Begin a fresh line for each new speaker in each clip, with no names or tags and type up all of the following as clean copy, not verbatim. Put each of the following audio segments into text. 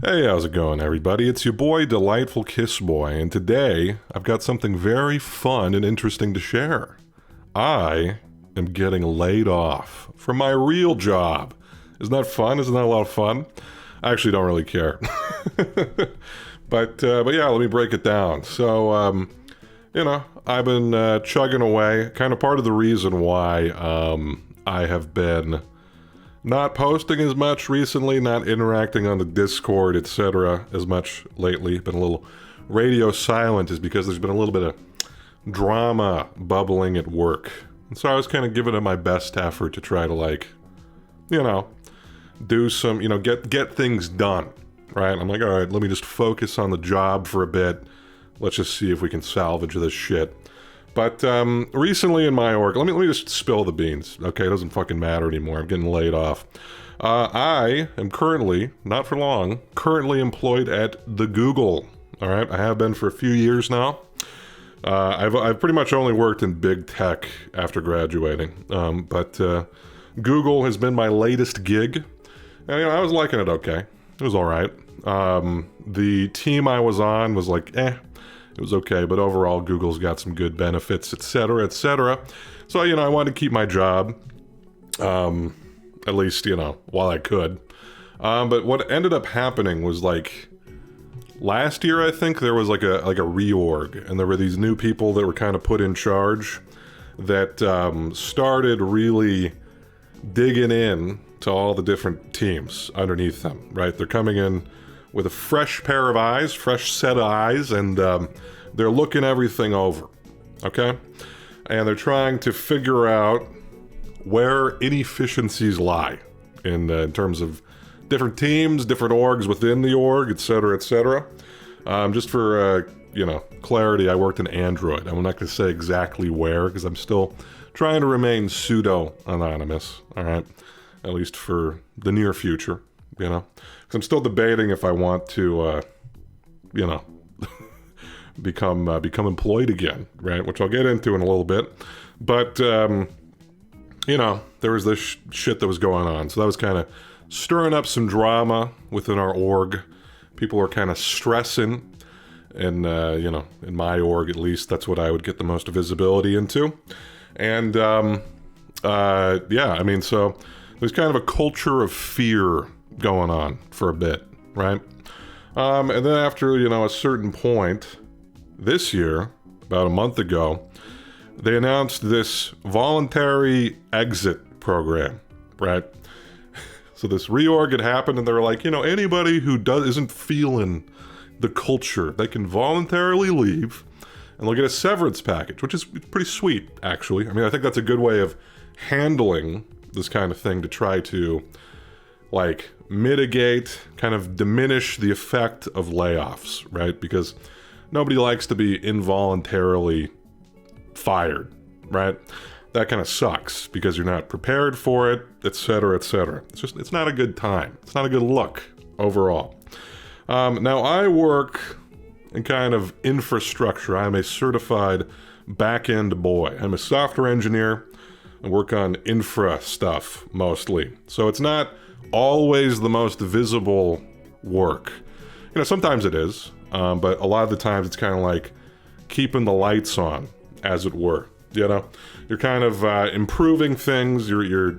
Hey, how's it going, everybody? It's your boy, Delightful Kissboy, and today I've got something very fun and interesting to share. I am getting laid off from my real job. Isn't that fun? Isn't that a lot of fun? I actually don't really care. But yeah, let me break it down. So, I've been chugging away. Kind of part of the reason why I have been not posting as much recently, not interacting on the Discord, etc. as much lately. Been a little radio silent is because there's been a little bit of drama bubbling at work. And so I was kind of giving it my best effort to try to do some, get things done, right? I'm like, all right, let me just focus on the job for a bit. Let's just see if we can salvage this shit. But recently in my org, let me just spill the beans, okay? It doesn't fucking matter anymore. I'm getting laid off. I am currently, not for long, currently employed at the Google. All right, I have been for a few years now. I've pretty much only worked in big tech after graduating, but Google has been my latest gig, and I was liking it okay. It was all right. The team I was on was like, it was okay, but overall, Google's got some good benefits, etc., etc. So, I wanted to keep my job, at least, while I could. But what ended up happening was, last year, I think, there was, a reorg, and there were these new people that were kind of put in charge that started really digging in to all the different teams underneath them, right? They're coming in with a fresh pair of eyes, fresh set of eyes, and they're looking everything over, okay? And they're trying to figure out where inefficiencies lie in terms of different teams, different orgs within the org, etc., etc. Just for, clarity, I worked in Android. I'm not going to say exactly where, because I'm still trying to remain pseudo-anonymous, all right? At least for the near future, because I'm still debating if I want to, become employed again, right? Which I'll get into in a little bit. But, there was this shit that was going on. So that was kind of stirring up some drama within our org. People were kind of stressing. And, in my org, at least, that's what I would get the most visibility into. And, so there's kind of a culture of fear going on for a bit, right? And then after, a certain point this year, about a month ago, they announced this voluntary exit program, right? So this reorg had happened, and they were like, anybody who isn't feeling the culture, they can voluntarily leave, and they'll get a severance package, which is pretty sweet, actually. I think that's a good way of handling this kind of thing to try to, mitigate, kind of diminish the effect of layoffs, right? Because nobody likes to be involuntarily fired, right? That kind of sucks because you're not prepared for it, etc., etc. It's not a good time. It's not a good look overall. Now, I work in kind of infrastructure. I'm a certified back-end boy. I'm a software engineer. I work on infra stuff mostly. So it's not always the most visible work. Sometimes it is, but a lot of the times it's kind of like keeping the lights on, as it were. You're kind of improving things. You're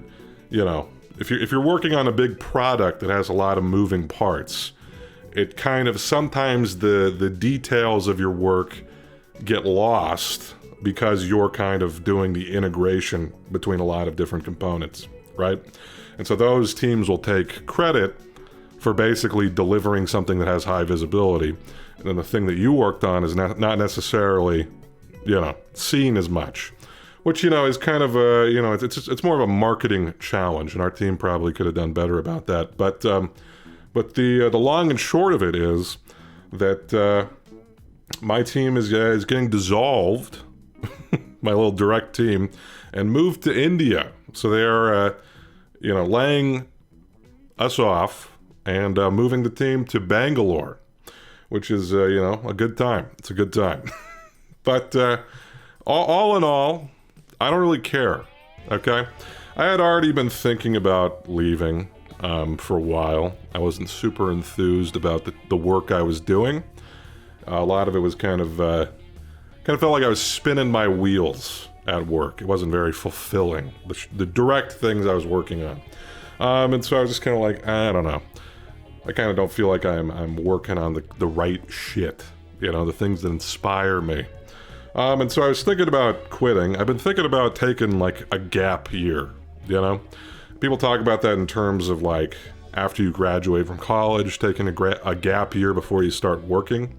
if you're working on a big product that has a lot of moving parts, it kind of sometimes the details of your work get lost because you're kind of doing the integration between a lot of different components, right? And so those teams will take credit for basically delivering something that has high visibility, and then the thing that you worked on is not necessarily, seen as much, which, is kind of a, it's more of a marketing challenge, and our team probably could have done better about that. But the long and short of it is that my team is getting dissolved, my little direct team, and moved to India. So they are, laying us off and moving the team to Bangalore, which is, a good time. It's a good time. But all in all, I don't really care, okay? I had already been thinking about leaving. for a while. I wasn't super enthused about the work I was doing. A lot of it was kind of felt like I was spinning my wheels at work. It wasn't very fulfilling, the direct things I was working on. And so I was just kind of like, I don't know. I kind of don't feel like I'm working on the right shit, the things that inspire me. And so I was thinking about quitting. I've been thinking about taking like a gap year, People talk about that in terms of like after you graduate from college, taking a gap year before you start working.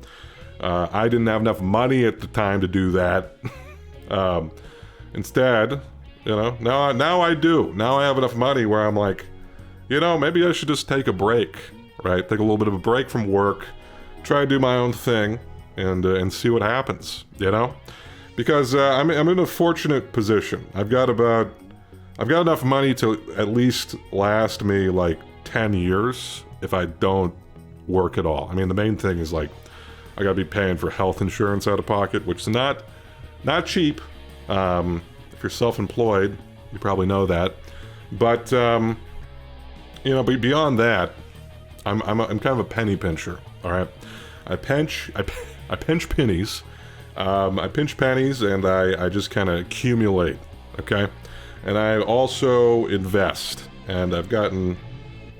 I didn't have enough money at the time to do that. Instead, now I do. Now I have enough money where I'm like, maybe I should just take a break, right? Take a little bit of a break from work, try to do my own thing, and see what happens, Because I'm in a fortunate position. I've got enough money to at least last me like 10 years if I don't work at all. I mean, the main thing is like, I gotta be paying for health insurance out of pocket, which is not cheap. If you're self-employed, you probably know that. But but beyond that, I'm kind of a penny pincher. All right, I pinch pennies. I pinch pennies, and I just kind of accumulate. Okay, and I also invest, and I've gotten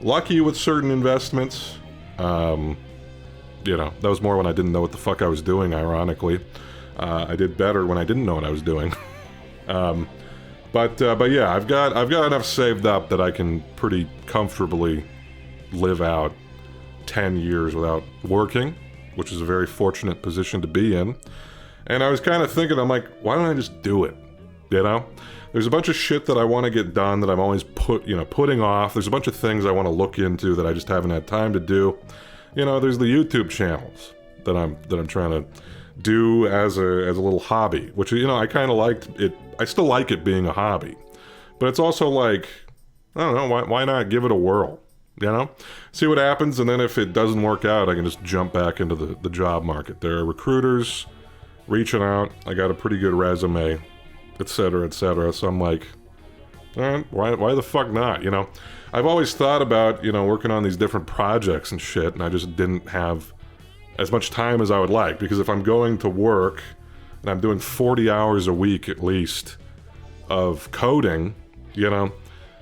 lucky with certain investments. That was more when I didn't know what the fuck I was doing, ironically. I did better when I didn't know what I was doing. But yeah, I've got enough saved up that I can pretty comfortably live out 10 years without working, which is a very fortunate position to be in. And I was kind of thinking, I'm like, why don't I just do it? There's a bunch of shit that I want to get done that I'm always putting off. There's a bunch of things I want to look into that I just haven't had time to do. There's the YouTube channels that I'm trying to do as a little hobby, which I kind of liked it. I still like it being a hobby, but it's also like, I don't know, why not give it a whirl? See what happens, and then if it doesn't work out, I can just jump back into the job market. There are recruiters reaching out. I got a pretty good resume, etc., etc. So I'm like, all right, why the fuck not? I've always thought about working on these different projects and shit, and I just didn't have as much time as I would like, because if I'm going to work and I'm doing 40 hours a week at least of coding,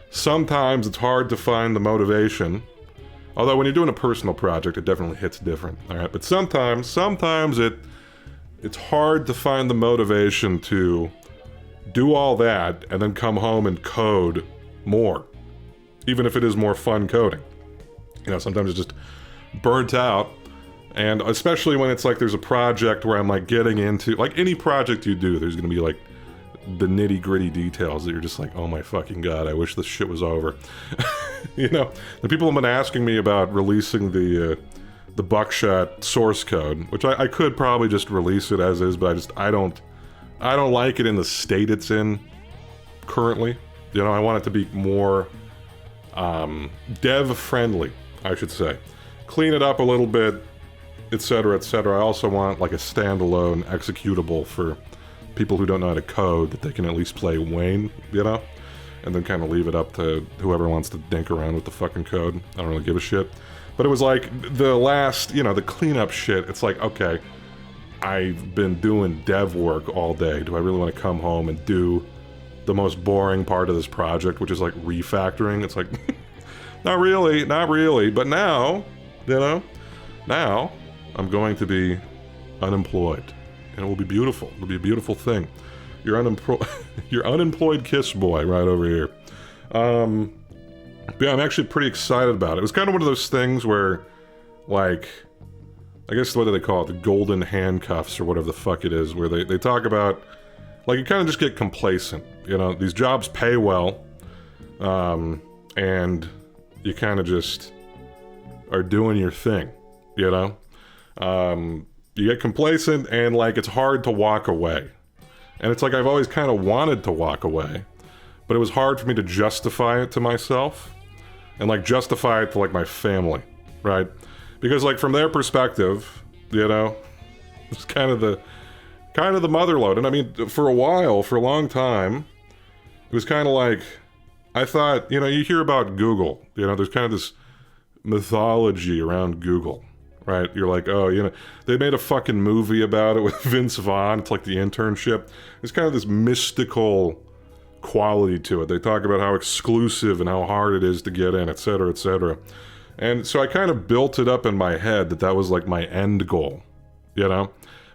sometimes it's hard to find the motivation. Although when you're doing a personal project, it definitely hits different, all right? But sometimes it's hard to find the motivation to do all that and then come home and code more, even if it is more fun coding. Sometimes it's just burnt out. And especially when it's like there's a project where I'm like getting into, like any project you do, there's going to be like the nitty gritty details that you're just like, oh my fucking god, I wish this shit was over. The people have been asking me about releasing the Buckshot source code, which I could probably just release it as is, but I don't like it in the state it's in currently. I want it to be more dev friendly, I should say. Clean it up a little bit, etc., etc. I also want like a standalone executable for people who don't know how to code, that they can at least play Wayne, and then kind of leave it up to whoever wants to dink around with the fucking code. I don't really give a shit. But it was like the last, the cleanup shit. It's like, okay, I've been doing dev work all day. Do I really want to come home and do the most boring part of this project, which is like refactoring? It's like, not really. But now, now I'm going to be unemployed, and it will be beautiful. It'll be a beautiful thing. You're unemployed Kissboy right over here. But yeah, I'm actually pretty excited about it. It was kind of one of those things where, like, I guess what do they call it? The golden handcuffs or whatever the fuck it is, where they talk about, like, you kind of just get complacent. These jobs pay well, and you kind of just are doing your thing, You get complacent, and, like, it's hard to walk away. And it's like I've always kind of wanted to walk away, but it was hard for me to justify it to myself, and, like, justify it to, like, my family, right? Because, like, from their perspective, it's kind of the mother load. And I mean, for a long time, it was kind of like, I thought, you hear about Google, there's kind of this mythology around Google, right? You're like, oh, they made a fucking movie about it with Vince Vaughn. It's like The Internship. There's kind of this mystical quality to it. They talk about how exclusive and how hard it is to get in, et cetera, et cetera. And so I kind of built it up in my head that was like my end goal,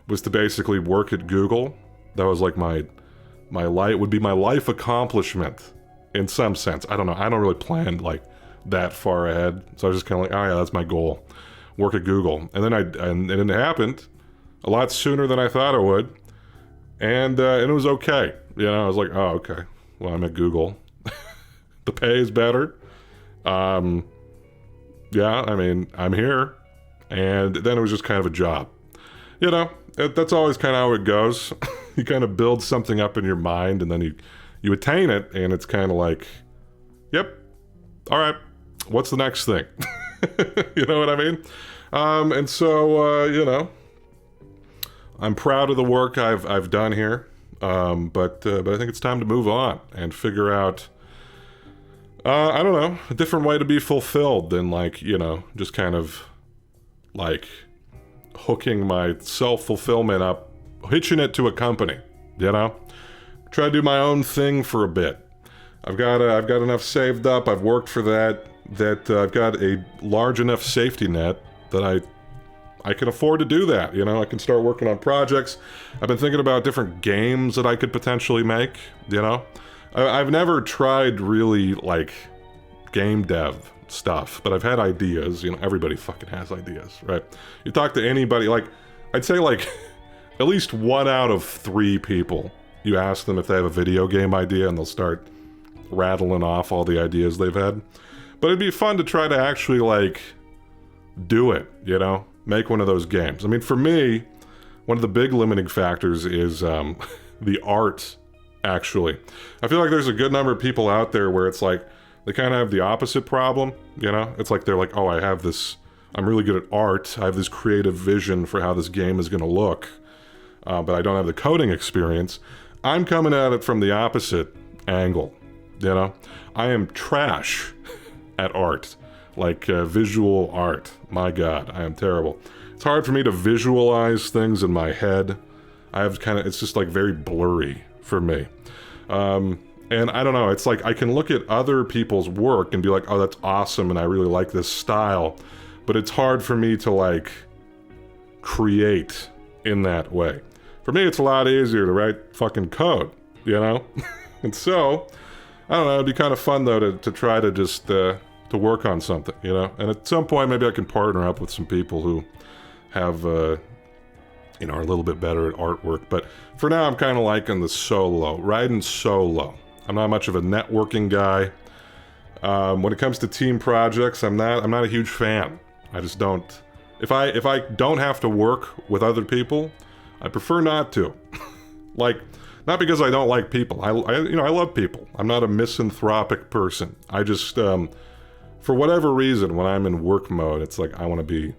was to basically work at Google. That was like my life, would be my life accomplishment in some sense. I don't know. I don't really plan like that far ahead. So I was just kind of like, oh yeah, that's my goal. Work at Google. And then and it happened a lot sooner than I thought it would. And it was okay. I was like, oh, okay. Well, I'm at Google. The pay is better. Yeah, I mean, I'm here. And then it was just kind of a job. That's always kind of how it goes. You kind of build something up in your mind, and then you attain it, and it's kind of like, yep, all right, what's the next thing? You know what I mean? And so, I'm proud of the work I've done here, but I think it's time to move on and figure out, I don't know, a different way to be fulfilled than like, just kind of like hooking my self-fulfillment up, hitching it to a company, try to do my own thing for a bit. I've got enough saved up. I've worked for that I've got a large enough safety net that I can afford to do that. I can start working on projects. I've been thinking about different games that I could potentially make. I've never tried really like game dev stuff, but I've had ideas. Everybody fucking has ideas, right? You talk to anybody, like I'd say like at least 1 out of 3 people, you ask them if they have a video game idea and they'll start rattling off all the ideas they've had. But it'd be fun to try to actually like do it, make one of those games. I mean, for me, one of the big limiting factors is the art, actually. I feel like there's a good number of people out there where it's like they kind of have the opposite problem, It's like they're like, oh, I'm really good at art. I have this creative vision for how this game is going to look, but I don't have the coding experience. I'm coming at it from the opposite angle, I am trash at art, like visual art. My God, I am terrible. It's hard for me to visualize things in my head. It's just like very blurry for me. And I don't know, it's like I can look at other people's work and be like, oh, that's awesome, and I really like this style. But it's hard for me to like create in that way. For me, it's a lot easier to write fucking code, And so, I don't know, it'd be kind of fun though to try to just to work on something, And at some point, maybe I can partner up with some people who have, are a little bit better at artwork. But for now, I'm kind of liking the riding solo. I'm not much of a networking guy. When it comes to team projects, I'm not a huge fan. I just don't. If I don't have to work with other people, I prefer not to. Like, not because I don't like people. I love people. I'm not a misanthropic person. I just, for whatever reason, when I'm in work mode, it's like I want to be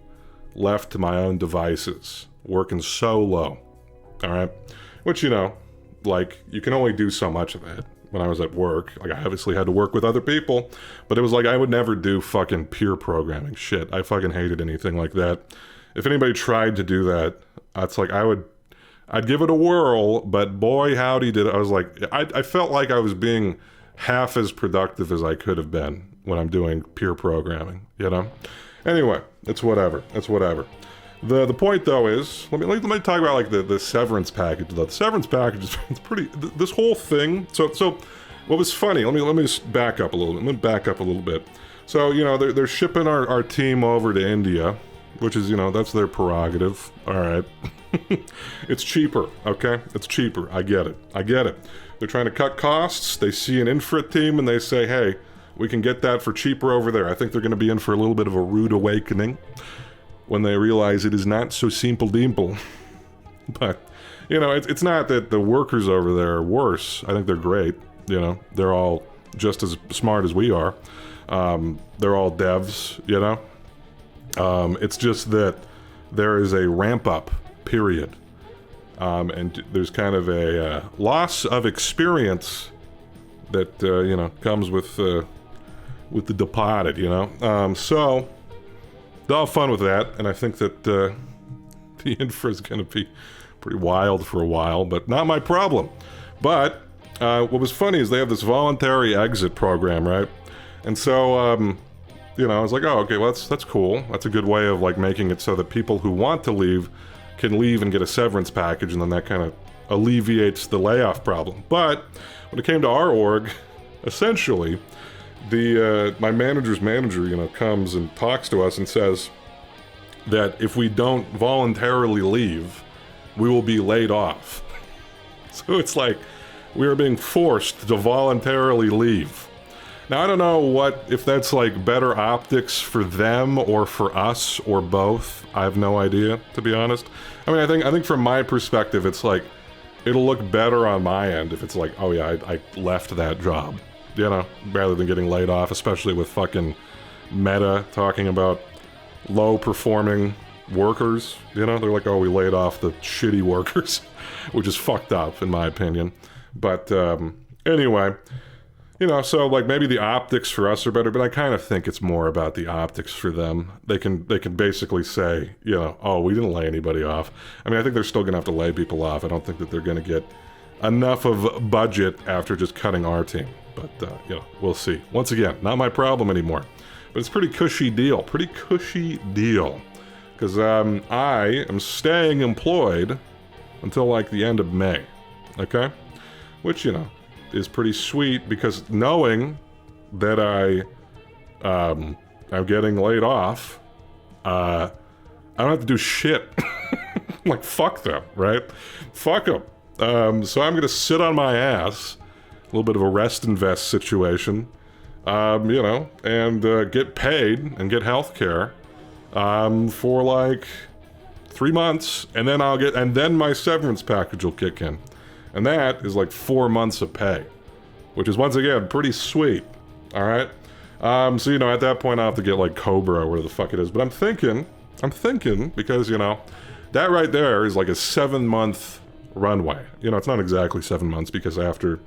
left to my own devices, working solo. All right? Which, like, you can only do so much of that. When I was at work, like, I obviously had to work with other people, but it was like I would never do fucking peer programming shit. I fucking hated anything like that. If anybody tried to do that, it's like I'd give it a whirl, but boy howdy did I was like, I felt like I was being half as productive as I could have been when I'm doing peer programming, Anyway, it's whatever. The point though is, let me talk about like the severance package. The severance package is it's pretty. This whole thing. So what was funny? Let me just back up a little bit. So they're shipping our team over to India, which is that's their prerogative. All right, it's cheaper. Okay, it's cheaper. I get it. They're trying to cut costs. They see an infra team and they say, hey, we can get that for cheaper over there. I think they're going to be in for a little bit of a rude awakening when they realize it is not so simple dimple. But, it's not that the workers over there are worse. I think they're great. They're all just as smart as we are. They're all devs, It's just that there is a ramp-up period. And there's kind of a loss of experience that comes with the departed. So they'll have fun with that, and I think that the infra is going to be pretty wild for a while, but not my problem. But what was funny is they have this voluntary exit program, right? And so I was like, oh, okay, well, that's cool. That's a good way of like making it so that people who want to leave can leave and get a severance package, and then that kind of alleviates the layoff problem. But when it came to our org, essentially, my manager's manager, comes and talks to us and says that if we don't voluntarily leave, we will be laid off. So it's like we are being forced to voluntarily leave. Now, I don't know if that's like better optics for them or for us or both. I have no idea, to be honest. I mean, I think from my perspective, it's like, it'll look better on my end if it's like, oh yeah, I left that job, rather than getting laid off, especially with fucking Meta talking about low-performing workers. They're like, oh, we laid off the shitty workers, which is fucked up, in my opinion. But anyway, so like maybe the optics for us are better, but I kind of think it's more about the optics for them. They can basically say, oh, we didn't lay anybody off. I mean, I think they're still gonna have to lay people off. I don't think that they're gonna get enough of budget after just cutting our team. But we'll see. Once again, not my problem anymore. But it's a pretty cushy deal. Because I am staying employed until like the end of May. Okay? Which, is pretty sweet, because knowing that I'm getting laid off, I don't have to do shit. Like, fuck them, right? Fuck them. So I'm gonna sit on my ass, a little bit of a rest invest situation, and get paid and get health care for like 3 months, and then my severance package will kick in. And that is like 4 months of pay, which is, once again, pretty sweet. All right. So, at that point, I'll have to get like Cobra or whatever the fuck it is. But I'm thinking, because, that right there is like a 7-month runway. It's not exactly 7 months, because after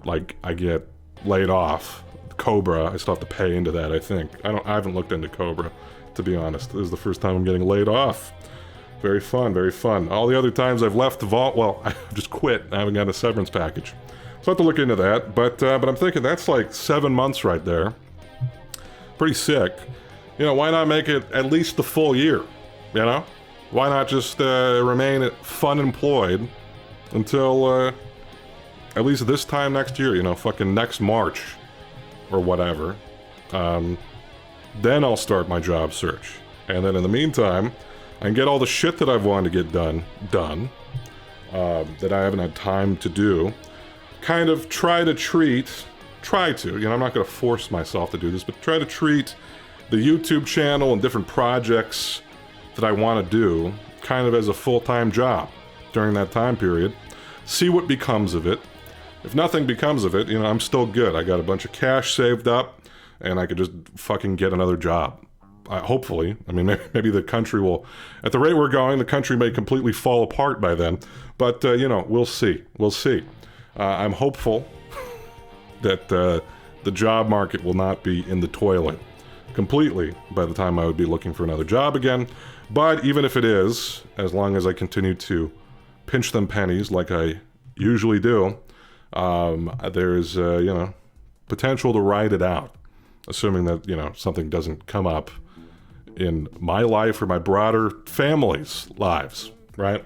like I get laid off, Cobra, I still have to pay into that, I think. I haven't looked into Cobra, to be honest. This is the first time I'm getting laid off. Very fun, very fun. All the other times I've left the vault, well, I've just quit. I haven't got a severance package. So I have to look into that. But I'm thinking that's like 7 months right there. Pretty sick. Why not make it at least the full year? Why not just remain unemployed until at least this time next year? Fucking next March or whatever. Then I'll start my job search. And then in the meantime, I can get all the shit that I've wanted to get done, that I haven't had time to do. Kind of try to, I'm not going to force myself to do this, but try to treat the YouTube channel and different projects that I want to do kind of as a full-time job during that time period. See what becomes of it. If nothing becomes of it, I'm still good. I got a bunch of cash saved up, and I could just fucking get another job. Hopefully. I mean, maybe the country will, at the rate we're going, the country may completely fall apart by then. But, we'll see. We'll see. I'm hopeful that the job market will not be in the toilet completely by the time I would be looking for another job again. But even if it is, as long as I continue to pinch them pennies like I usually do, there's, potential to ride it out. Assuming that, something doesn't come up in my life or my broader family's lives, right?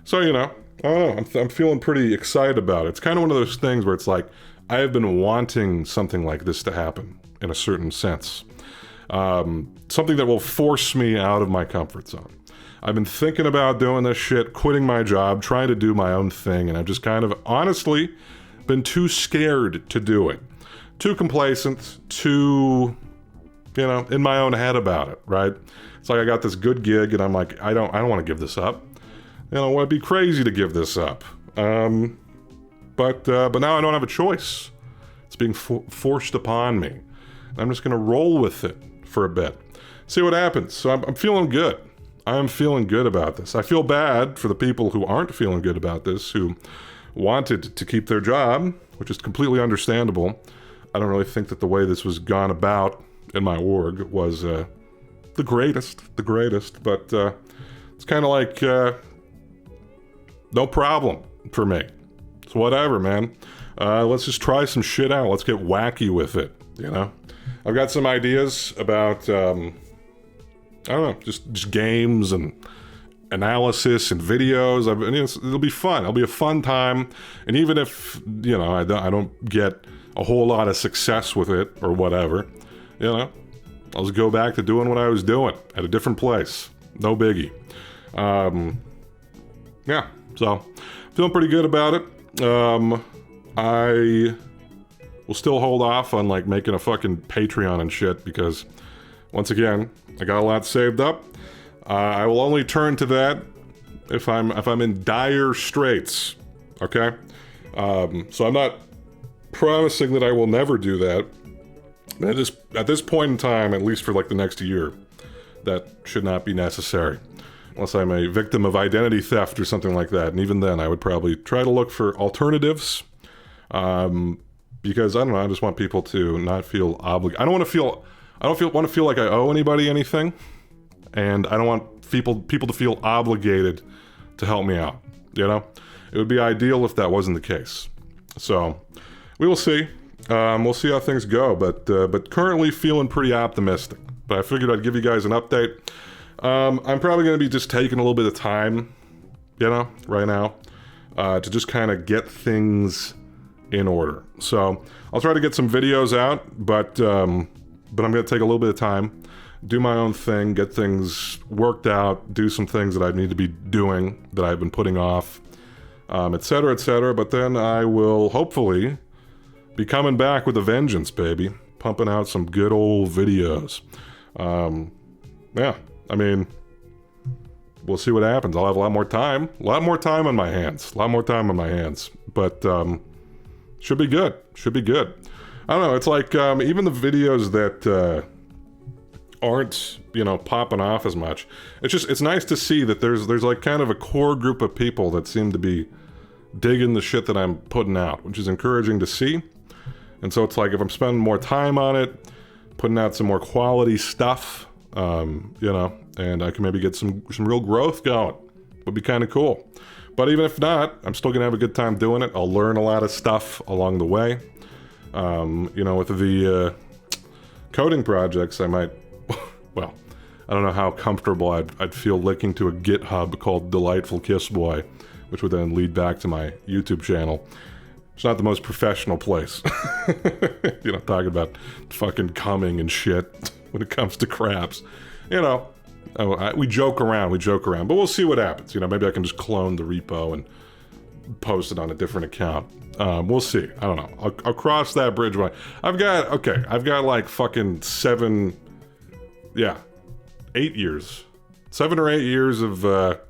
So, I don't know, I'm feeling pretty excited about it. It's kind of one of those things where it's like, I have been wanting something like this to happen, in a certain sense. Something that will force me out of my comfort zone. I've been thinking about doing this shit, quitting my job, trying to do my own thing, and I've just kind of, honestly, been too scared to do it. Too complacent, too, in my own head about it, right? It's like I got this good gig, and I'm like, I don't want to give this up. It'd be crazy to give this up. But now I don't have a choice. It's being forced upon me. I'm just going to roll with it for a bit. See what happens. So I'm feeling good. I'm feeling good about this. I feel bad for the people who aren't feeling good about this, who wanted to keep their job, which is completely understandable. I don't really think that the way this was gone about in my org was the greatest, but it's kind of like no problem for me. It's whatever, man. Let's just try some shit out. Let's get wacky with it, you know? I've got some ideas about, I don't know, just games and analysis and videos. It'll be fun. It'll be a fun time. And even if, you know, I don't get a whole lot of success with it or whatever, you know, I'll just go back to doing what I was doing at a different place. No biggie. Yeah, so feeling pretty good about it. I will still hold off on like making a fucking Patreon and shit because once again, I got a lot saved up. I will only turn to that if I'm in dire straits. Okay? So I'm not promising that I will never do that. At this point in time, at least for like the next year, that should not be necessary. Unless I'm a victim of identity theft or something like that. And even then, I would probably try to look for alternatives. Because, I don't know, I just want people to not feel obligated. I don't want to feel like I owe anybody anything. And I don't want people to feel obligated to help me out. You know? It would be ideal if that wasn't the case. So, we will see. We'll see how things go. But currently feeling pretty optimistic. But I figured I'd give you guys an update. I'm probably going to be just taking a little bit of time, you know, right now, to just kind of get things in order. So I'll try to get some videos out, but I'm going to take a little bit of time, do my own thing, get things worked out, do some things that I need to be doing that I've been putting off, etc., etc. But then I will hopefully be coming back with a vengeance, baby, pumping out some good old videos. Yeah. I mean, we'll see what happens. I'll have a lot more time. On my hands. But, should be good. I don't know, it's like, even the videos that, aren't, you know, popping off as much. It's nice to see that there's like kind of a core group of people that seem to be digging the shit that I'm putting out, which is encouraging to see. And so it's like, if I'm spending more time on it, putting out some more quality stuff, you know, and I can maybe get some real growth going. Would be kind of cool. But even if not, I'm still gonna have a good time doing it. I'll learn a lot of stuff along the way. You know, with the coding projects, I might, well, I don't know how comfortable I'd feel linking to a GitHub called Delightful Kissboy, which would then lead back to my YouTube channel. It's not the most professional place. You know, talking about fucking coming and shit when it comes to craps. You know, we joke around, but we'll see what happens. You know, maybe I can just clone the repo and post it on a different account. We'll see. I don't know. I'll cross that bridge when I've got like fucking 7 or 8 years of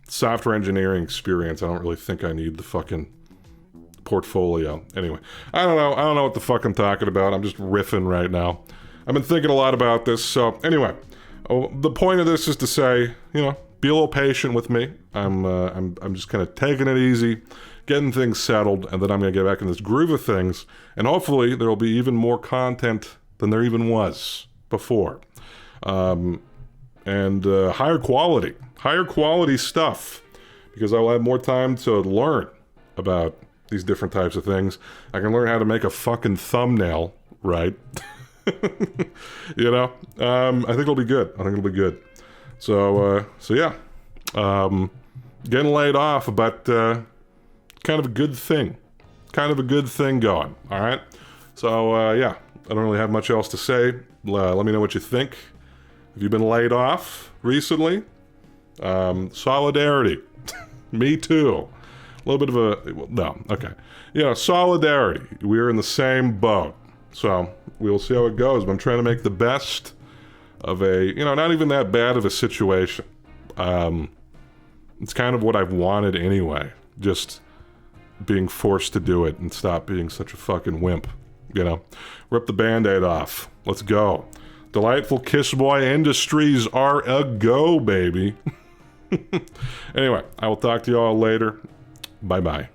software engineering experience. I don't really think I need the fucking portfolio. Anyway, I don't know what the fuck I'm talking about. I'm just riffing right now. I've been thinking a lot about this. So anyway, the point of this is to say, you know, be a little patient with me. I'm just kind of taking it easy, getting things settled, and then I'm gonna get back in this groove of things, and hopefully there will be even more content than there even was before, and higher quality stuff, because I'll have more time to learn about these different types of things. I can learn how to make a fucking thumbnail, right? You know, I think it'll be good. So yeah, getting laid off, but kind of a good thing going. All right. So yeah, I don't really have much else to say. Let me know what you think. Have you been laid off recently? Solidarity. Me too. A little bit of no, okay. Yeah, solidarity. We're in the same boat. So we'll see how it goes. But I'm trying to make the best of a, you know, not even that bad of a situation. It's kind of what I've wanted anyway. Just being forced to do it and stop being such a fucking wimp. You know, rip the Band-Aid off. Let's go. Delightful Kissboy Industries are a go, baby. Anyway, I will talk to you all later. Bye-bye.